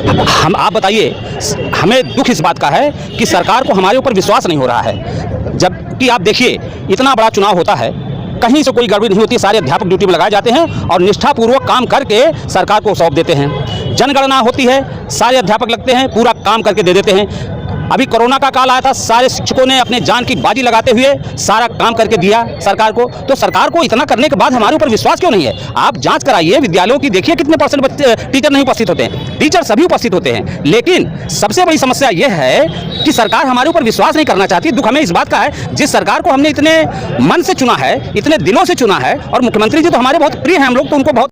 हम आप बताइए, हमें दुख इस बात का है कि सरकार को हमारे ऊपर विश्वास नहीं हो रहा है। जबकि आप देखिए, इतना बड़ा चुनाव होता है, कहीं से कोई गड़बड़ी नहीं होती, सारे अध्यापक ड्यूटी में लगाए जाते हैं और निष्ठापूर्वक काम करके सरकार को सौंप देते हैं। जनगणना होती है, सारे अध्यापक लगते हैं, पूरा काम करके दे देते हैं। अभी कोरोना का काल आया था, सारे शिक्षकों ने अपने जान की बाजी लगाते हुए सारा काम करके दिया सरकार को। तो सरकार को इतना करने के बाद हमारे ऊपर विश्वास क्यों नहीं है? आप जांच कराइए विद्यालयों की, देखिए कितने % टीचर नहीं उपस्थित होते हैं। टीचर सभी उपस्थित होते हैं, लेकिन सबसे बड़ी समस्या यह है कि सरकार हमारे ऊपर विश्वास नहीं करना चाहती। दुख हमें इस बात का है, जिस सरकार को हमने इतने मन से चुना है, इतने दिलों से चुना है, और मुख्यमंत्री जी तो हमारे बहुत प्रिय हैं, हम लोग तो उनको बहुत।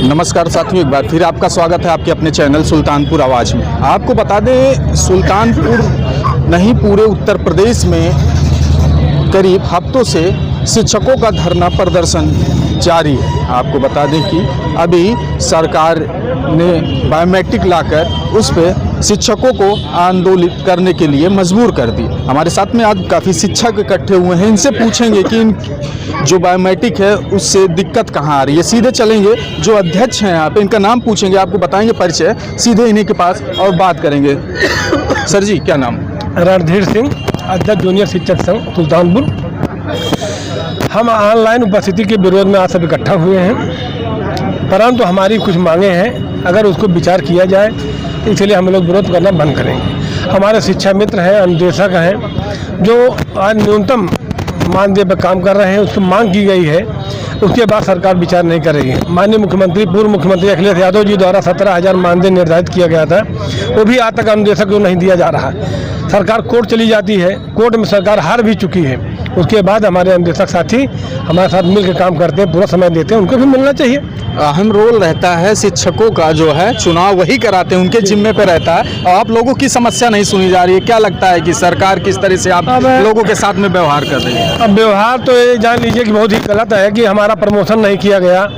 नमस्कार साथियों, एक बार फिर आपका स्वागत है आपके अपने चैनल सुल्तानपुर आवाज़ में। आपको बता दें, सुल्तानपुर नहीं पूरे उत्तर प्रदेश में करीब हफ्तों से शिक्षकों का धरना प्रदर्शन जारी है। आपको बता दें कि अभी सरकार ने बायोमेट्रिक लाकर उस पर शिक्षकों को आंदोलित करने के लिए मजबूर कर दी। हमारे साथ में आज काफ़ी शिक्षक इकट्ठे हुए हैं, इनसे पूछेंगे कि इन जो बायोमेट्रिक है उससे दिक्कत कहाँ आ रही है। सीधे चलेंगे, जो अध्यक्ष हैं यहाँ पे, इनका नाम पूछेंगे, आपको बताएंगे परिचय, सीधे इन्हीं के पास और बात करेंगे। सर जी, क्या नाम? रणधीर सिंह, अध्यक्ष जूनियर शिक्षक संघ सुल्तानपुर। हम ऑनलाइन उपस्थिति के विरोध में आज सब इकट्ठा हुए हैं, परंतु हमारी कुछ मांगे हैं, अगर उसको विचार किया जाए, इसलिए हम लोग विरोध करना बंद करेंगे। हमारे शिक्षा मित्र हैं, अनुदेशक हैं, जो आज न्यूनतम मानदेय पर काम कर रहे हैं, उसकी मांग की गई है, उसके बाद सरकार विचार नहीं करेगी। माननीय मुख्यमंत्री, पूर्व मुख्यमंत्री अखिलेश यादव जी द्वारा 17,000 मानदेय निर्धारित किया गया था, वो भी आज तक अनुदेशक को नहीं दिया जा रहा। सरकार कोर्ट चली जाती है, कोर्ट में सरकार हार भी चुकी है, उसके बाद हमारे अनुदेशक साथी हमारे साथ मिलकर काम करते हैं, पूरा समय देते हैं, उनको भी मिलना चाहिए। अहम रोल रहता है शिक्षकों का, जो है चुनाव वही कराते हैं, उनके जिम्मे पे रहता है, और आप लोगों की समस्या नहीं सुनी जा रही है। क्या लगता है कि सरकार किस तरह से आप लोगों के साथ में व्यवहार कर रही है? अब व्यवहार तो ये जान लीजिए कि बहुत ही गलत है कि हमारा प्रमोशन नहीं किया गया।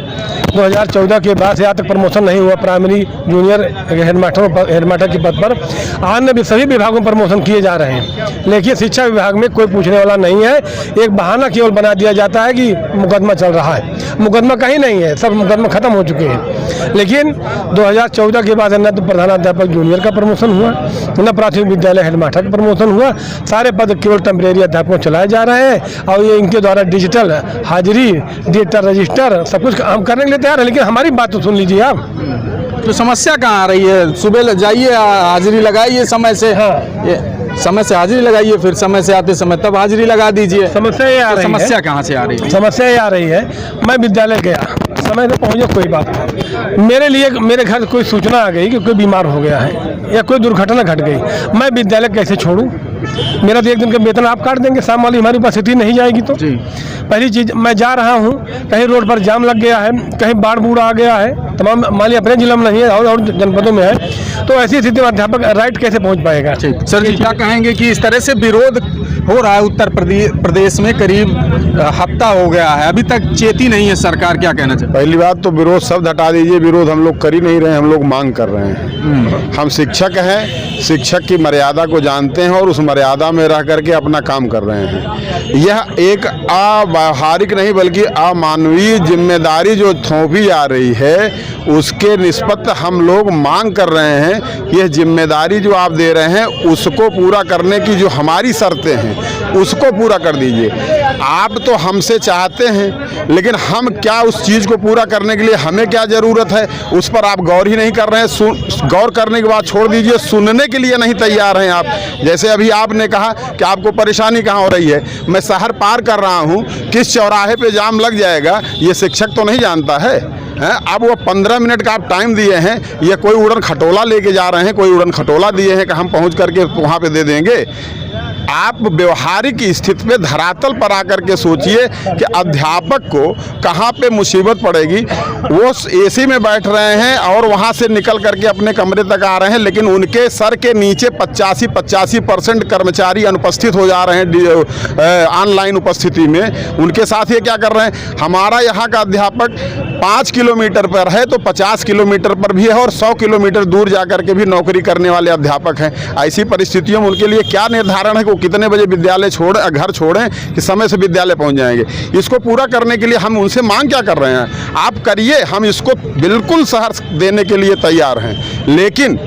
2014 के बाद से आज तक प्रमोशन नहीं हुआ। प्राइमरी जूनियर हेडमास्टर के पद पर अन्य भी सभी विभागों में प्रमोशन किए जा रहे हैं, लेकिन शिक्षा विभाग में कोई पूछने वाला नहीं है। एक बहाना केवल बना दिया जाता है कि मुकदमा चल रहा है। मुकदमा कहीं नहीं है, सब मुकदमा खत्म हो चुके हैं। लेकिन 2014 के बाद न तो प्रधानाध्यापक जूनियर का प्रमोशन हुआ, न प्राथमिक विद्यालय हेडमास्टर का प्रमोशन हुआ। सारे पद केवल टेम्परेरी अध्यापकों चलाए जा रहे हैं, और ये इनके द्वारा डिजिटल हाजिरी, डिजिटल रजिस्टर, सब कुछ काम करने के लिए तैयार है। लेकिन हमारी बात तो सुन लीजिए आप, तो समस्या कहाँ आ रही है? सुबह जाइए, हाजिरी लगाइए समय से। हाँ, ये समय से हाजिरी लगाइए, फिर समय से आते समय तब हाजिरी लगा दीजिए। समस्या ये आ रही है। समस्या कहाँ से आ रही है? समस्या ये आ रही है, मैं विद्यालय गया, समय से पहुँचे, कोई बात नहीं, मेरे लिए मेरे घर कोई सूचना आ गई कि कोई बीमार हो गया है या कोई दुर्घटना घट गई, मैं विद्यालय कैसे छोड़ूं? मेरा तो एक दिन का वेतन आप काट देंगे, शाम वाली हमारी उपस्थिति नहीं जाएगी तो। पहली चीज़, मैं जा रहा हूँ, कहीं रोड पर जाम लग गया है, कहीं बाढ़ बूढ़ आ गया है, तमाम मान अपने जिला में नहीं है और जनपदों में है, तो ऐसी स्थिति में अध्यापक राइट कैसे पहुँच पाएगा? सर जी, क्या कहेंगे कि इस तरह से विरोध हो रहा है उत्तर प्रदेश में, करीब हफ्ता हो गया है, अभी तक चेती नहीं है सरकार, क्या कहना चाहिए? पहली बात तो विरोध शब्द हटा दीजिए, विरोध हम लोग कर ही नहीं रहे हैं, हम लोग मांग कर रहे हैं। हम शिक्षक हैं, शिक्षक की मर्यादा को जानते हैं और उस मर्यादा में रह करके अपना काम कर रहे हैं। यह एक अव्यावहारिक नहीं बल्कि अमानवीय जिम्मेदारी जो थोपी जा रही है, उसके निस्बत हम लोग मांग कर रहे हैं। यह जिम्मेदारी जो आप दे रहे हैं, उसको पूरा करने की जो हमारी शर्तें हैं, उसको पूरा कर दीजिए। आप तो हमसे चाहते हैं, लेकिन हम क्या उस चीज़ को पूरा करने के लिए हमें क्या ज़रूरत है, उस पर आप गौर ही नहीं कर रहे हैं। गौर करने के बाद छोड़ दीजिए, सुनने के लिए नहीं तैयार हैं आप। जैसे अभी आपने कहा कि आपको परेशानी कहाँ हो रही है, मैं शहर पार कर रहा हूँ, किस चौराहे पे जाम लग जाएगा ये शिक्षक तो नहीं जानता है। अब वो 15 मिनट का आप टाइम दिए हैं, ये कोई उड़न खटोला लेके जा रहे हैं, कोई उड़न खटोला दिए हैं कि हम पहुँच करके वहाँ पे दे देंगे। आप व्यवहारिक स्थिति में धरातल पर आकर के सोचिए कि अध्यापक को कहाँ पे मुसीबत पड़ेगी। वो एसी में बैठ रहे हैं और वहाँ से निकल करके अपने कमरे तक आ रहे हैं, लेकिन उनके सर के नीचे 85% कर्मचारी अनुपस्थित हो जा रहे हैं ऑनलाइन उपस्थिति में। उनके साथ ये क्या कर रहे हैं? हमारा यहाँ का अध्यापक 5 किलोमीटर पर है तो 50 किलोमीटर पर भी है और 100 किलोमीटर दूर जा कर के भी नौकरी करने वाले अध्यापक हैं। ऐसी परिस्थितियों में उनके लिए क्या निर्धारण है कि को कितने बजे विद्यालय घर छोड़ें कि समय से विद्यालय पहुंच जाएंगे। इसको पूरा करने के लिए हम उनसे मांग क्या कर रहे हैं, आप करिए, हम इसको बिल्कुल शहर देने के लिए तैयार हैं, लेकिन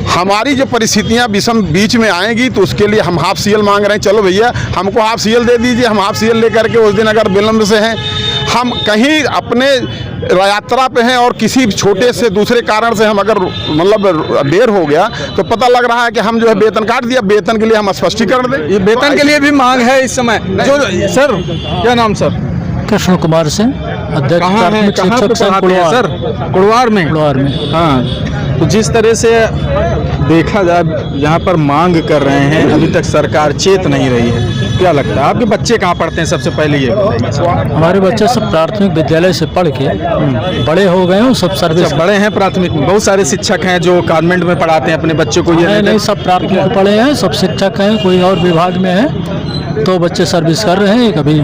हमारी जो परिस्थितियां विषम बीच में आएंगी तो उसके लिए हम हाफ सीएल मांग रहे हैं। चलो भैया हमको हाफ सीएल दे दीजिए, हम हाफ सीएल लेकर के उस दिन अगर विलम्ब से हैं, हम कहीं अपने यात्रा पे हैं और किसी छोटे से दूसरे कारण से हम अगर मतलब देर हो गया तो पता लग रहा है कि हम जो है वेतन काट दिया, वेतन के लिए हम स्पष्टीकरण दें। ये वेतन के लिए भी मांग है इस समय जो सर, क्या नाम सर? कृष्ण कुमार सिंह, अध्यक्ष कहाँ है, कहाँ पे पढ़ाते हैं सर? कुड़वार में। कुड़वार में। हाँ, तो जिस तरह से देखा जाए यहाँ पर मांग कर रहे हैं, अभी तक सरकार चेत नहीं रही है, क्या लगता है? आपके बच्चे कहाँ पढ़ते हैं सबसे पहले ये बताइए। हमारे बच्चे सब प्राथमिक विद्यालय से पढ़ के बड़े हो गए हैं, सब सर्विस बड़े हैं प्राथमिक में। बहुत सारे शिक्षक हैं जो कॉन्वेंट में पढ़ाते हैं अपने बच्चों को। ये नहीं, सब प्राथमिक में पढ़े हैं, सब शिक्षक हैं, कोई और विभाग में है, तो बच्चे सर्विस कर रहे हैं। कभी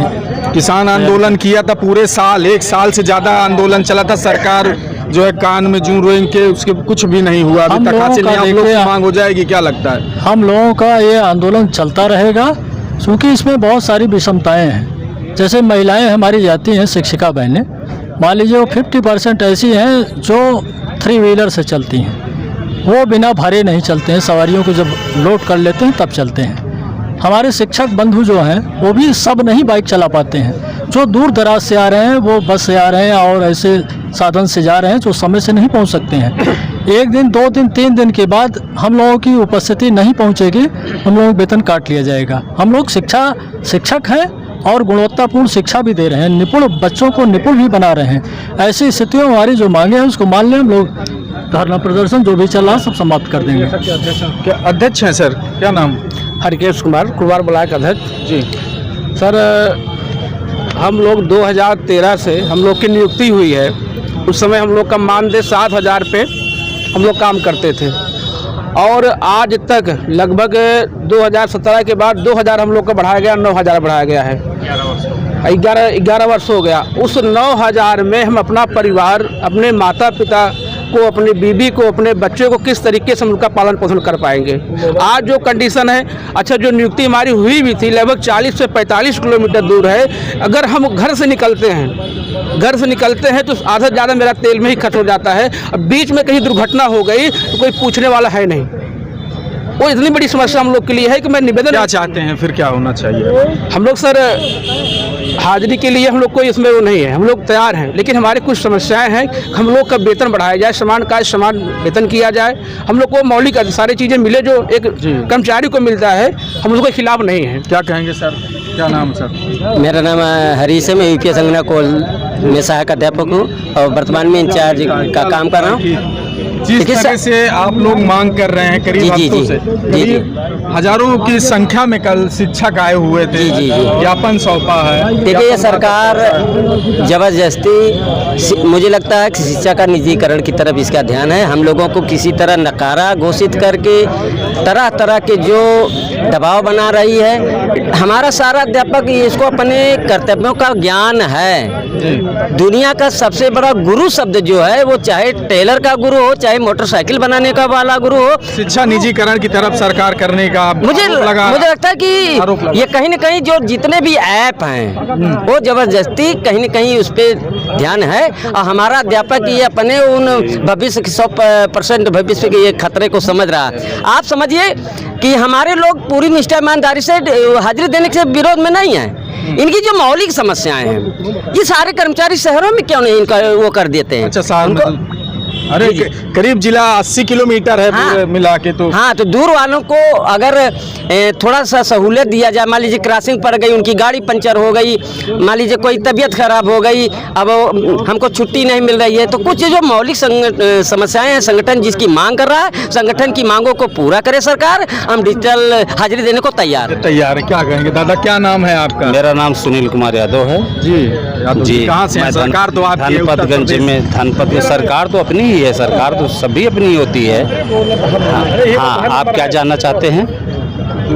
किसान आंदोलन किया था पूरे साल, 1 साल से ज्यादा आंदोलन चला था, सरकार जो है कान में जूं रोएं के उसके कुछ भी नहीं हुआ अभी तक। हासिल नहीं, हम लोग की मांग हो जाएगी, क्या लगता है? हम लोगों का ये आंदोलन चलता रहेगा, क्योंकि इसमें बहुत सारी विषमताएं हैं। जैसे महिलाएं हमारी जाती हैं, शिक्षिका बहनें, मान लीजिए वो 50% ऐसी हैं जो 3 व्हीलर से चलती हैं, वो बिना भारे नहीं चलते हैं, सवारियों को जब लोड कर लेते हैं तब चलते हैं। हमारे शिक्षक बंधु जो हैं वो भी सब नहीं बाइक चला पाते हैं, जो दूर दराज से आ रहे हैं वो बस से आ रहे हैं और ऐसे साधन से जा रहे हैं जो समय से नहीं पहुंच सकते हैं। 1 दिन 2 दिन 3 दिन के बाद हम लोगों की उपस्थिति नहीं पहुंचेगी, हम लोगों को वेतन काट लिया जाएगा। हम लोग शिक्षक हैं और गुणवत्तापूर्ण शिक्षा भी दे रहे हैं, निपुण बच्चों को निपुण भी बना रहे हैं। ऐसी स्थितियों में हमारी जो मांगे हैं उसको मान लें, हम लोग धरना प्रदर्शन जो भी चल रहा है सब समाप्त कर देंगे। क्या अध्यक्ष हैं सर, क्या नाम? हरकेश कुमार, कुड़वार ब्लॉक अध्यक्ष जी सर। हम लोग 2013 से हम लोग की नियुक्ति हुई है, उस समय हम लोग का मानदेय 7,000 पे हम लोग काम करते थे, और आज तक लगभग 2017 के बाद 2,000 हम लोग का बढ़ाया गया, 9,000 बढ़ाया गया है। 11 वर्ष हो गया। उस 9,000 में हम अपना परिवार, अपने माता पिता को, अपनी बीवी को, अपने बच्चों को किस तरीके से उनका पालन पोषण कर पाएंगे। आज जो कंडीशन है, अच्छा जो नियुक्ति हमारी हुई भी थी लगभग 40 से 45 किलोमीटर दूर है, अगर हम घर से निकलते हैं तो आधा से ज़्यादा मेरा तेल में ही खर्च हो जाता है। अब बीच में कहीं दुर्घटना हो गई तो कोई पूछने वाला है नहीं। वो इतनी बड़ी समस्या हम लोग के लिए है कि मैं निवेदन, क्या चाहते हैं फिर, क्या होना चाहिए? हम लोग सर हाजिरी के लिए हम लोग कोई इसमें वो नहीं है, हम लोग तैयार हैं, लेकिन हमारी कुछ समस्याएं हैं। हम लोग का वेतन बढ़ाया जाए, समान कार्य समान वेतन किया जाए, हम लोग को मौलिक सारी चीज़ें मिले जो एक कर्मचारी को मिलता है, हम उसके खिलाफ नहीं है। क्या कहेंगे सर, क्या नाम सर? मेरा नाम हरीश है, मैं यूपीएस संगना कॉल में सहायक अध्यापक हूँ और वर्तमान में इंचार्ज का काम कर रहा हूँ। जिस तरह से आप लोग मांग कर रहे हैं करीब हफ्तों से, करीब हजारों की संख्या में कल शिक्षक आए हुए थे, ज्ञापन सौंपा है। देखिए ये सरकार जबरदस्ती, मुझे लगता है कि शिक्षा का निजीकरण की तरफ इसका ध्यान है। हम लोगों को किसी तरह नकारा घोषित करके तरह तरह के जो दबाव बना रही है। हमारा सारा अध्यापक इसको अपने कर्तव्यों का ज्ञान है। दुनिया का सबसे बड़ा गुरु शब्द जो है वो चाहे टेलर का गुरु हो, चाहे मोटरसाइकिल बनाने का वाला गुरु हो, शिक्षा निजीकरण की तरफ सरकार करने का मुझे लगता है कि ये कहीं न कहीं जो जितने भी ऐप हैं वो जबरदस्ती कहीं न कहीं उस पर ध्यान है। और हमारा अध्यापक ये अपने उन भविष्य के 100% भविष्य के ये खतरे को समझ रहा है। आप समझिए कि हमारे लोग पूरी निष्ठा ईमानदारी से हाजिरी देने के विरोध में नहीं है। इनकी जो मौलिक समस्याएं हैं ये सारे कर्मचारी शहरों में क्यों नहीं इनका वो कर देते हैं? अच्छा अरे करीब जिला 80 किलोमीटर है पूरे मिला के, तो हाँ, तो दूर वालों को अगर थोड़ा सा सहूलियत दिया जाए, मान लीजिए क्रॉसिंग पड़ गई, उनकी गाड़ी पंचर हो गई, मान लीजिए कोई तबीयत खराब हो गई, अब हमको छुट्टी नहीं मिल रही है, तो कुछ जो मौलिक समस्याएं हैं, संगठन जिसकी मांग कर रहा है, संगठन की मांगों को पूरा करे सरकार। हम डिजिटल हाजिरी देने को तैयार है। क्या कहेंगे दादा, क्या नाम है आपका? मेरा नाम सुनील कुमार यादव है जी। कहाँ से हैं? सरकार तो आपकी है, धनपतगंज में, धनपत में सरकार तो अपनी ही है, सरकार तो सभी अपनी होती है। हाँ, आप क्या जानना चाहते हैं?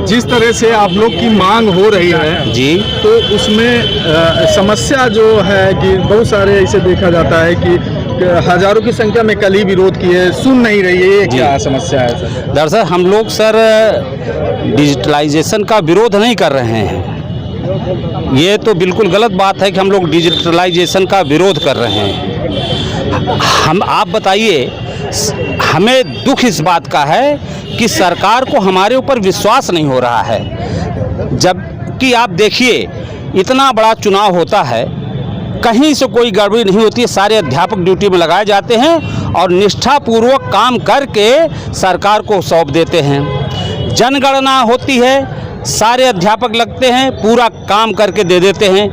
जिस तरह से आप लोग की मांग हो रही है जी तो उसमें समस्या जो है कि बहुत सारे ऐसे देखा जाता है कि हजारों की संख्या में कल ही विरोध किए, सुन नहीं रही है, ये क्या समस्या है सर? दरअसल हम लोग सर डिजिटलाइजेशन का विरोध नहीं कर रहे हैं। ये तो बिल्कुल गलत बात है कि हम लोग डिजिटलाइजेशन का विरोध कर रहे हैं। हम आप बताइए, हमें दुख इस बात का है कि सरकार को हमारे ऊपर विश्वास नहीं हो रहा है। जबकि आप देखिए इतना बड़ा चुनाव होता है, कहीं से कोई गड़बड़ी नहीं होती है, सारे अध्यापक ड्यूटी में लगाए जाते हैं और निष्ठापूर्वक काम करके सरकार को सौंप देते हैं। जनगणना होती है, सारे अध्यापक लगते हैं, पूरा काम करके दे देते हैं।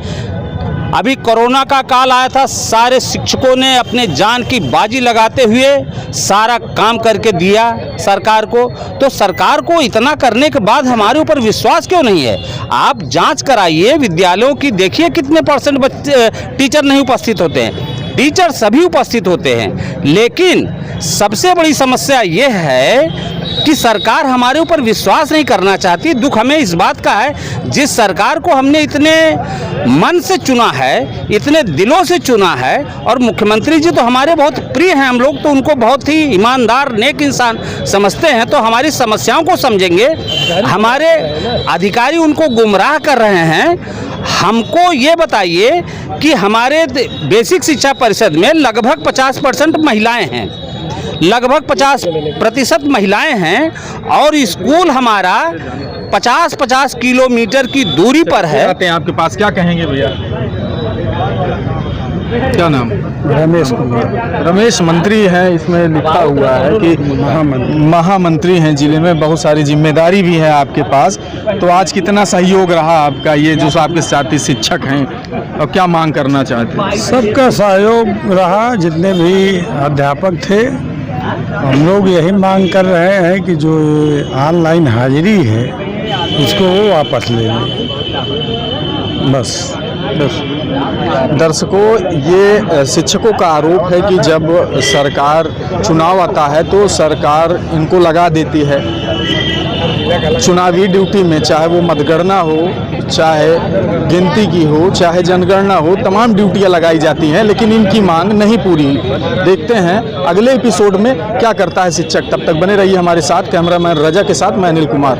अभी कोरोना का काल आया था, सारे शिक्षकों ने अपने जान की बाजी लगाते हुए सारा काम करके दिया सरकार को। तो सरकार को इतना करने के बाद हमारे ऊपर विश्वास क्यों नहीं है? आप जांच कराइए विद्यालयों की, देखिए कितने % बच्चे टीचर नहीं उपस्थित होते हैं। टीचर सभी उपस्थित होते हैं, लेकिन सबसे बड़ी समस्या ये है कि सरकार हमारे ऊपर विश्वास नहीं करना चाहती। दुख हमें इस बात का है, जिस सरकार को हमने इतने मन से चुना है, इतने दिलों से चुना है, और मुख्यमंत्री जी तो हमारे बहुत प्रिय हैं, हम लोग तो उनको बहुत ही ईमानदार नेक इंसान समझते हैं, तो हमारी समस्याओं को समझेंगे। हमारे अधिकारी उनको गुमराह कर रहे हैं। हमको ये बताइए कि हमारे बेसिक शिक्षा परिषद में लगभग 50% महिलाएं हैं, लगभग 50% महिलाएं हैं, और स्कूल हमारा 50-50 किलोमीटर की दूरी पर है। आते हैं आपके पास, क्या कहेंगे भैया? क्या नाम? रमेश कुमार। रमेश मंत्री हैं, इसमें लिखा हुआ है कि महामंत्री हैं जिले में, बहुत सारी जिम्मेदारी भी है आपके पास। तो आज कितना सहयोग रहा आपका, ये जो आपके साथी शिक्षक हैं, और क्या मांग करना चाहते हैं? सबका सहयोग रहा, जितने भी अध्यापक थे। हम लोग यही मांग कर रहे हैं कि जो ऑनलाइन हाजिरी है इसको वो वापस ले लें, बस। दर्शकों, ये शिक्षकों का आरोप है कि जब सरकार चुनाव आता है तो सरकार इनको लगा देती है चुनावी ड्यूटी में, चाहे वो मतगणना हो, चाहे गिनती की हो, चाहे जनगणना हो, तमाम ड्यूटियां लगाई जाती हैं, लेकिन इनकी मांग नहीं पूरी। देखते हैं अगले एपिसोड में क्या करता है शिक्षक। तब तक बने रहिए हमारे साथ। कैमरामैन रजा के साथ मैं अनिल कुमार।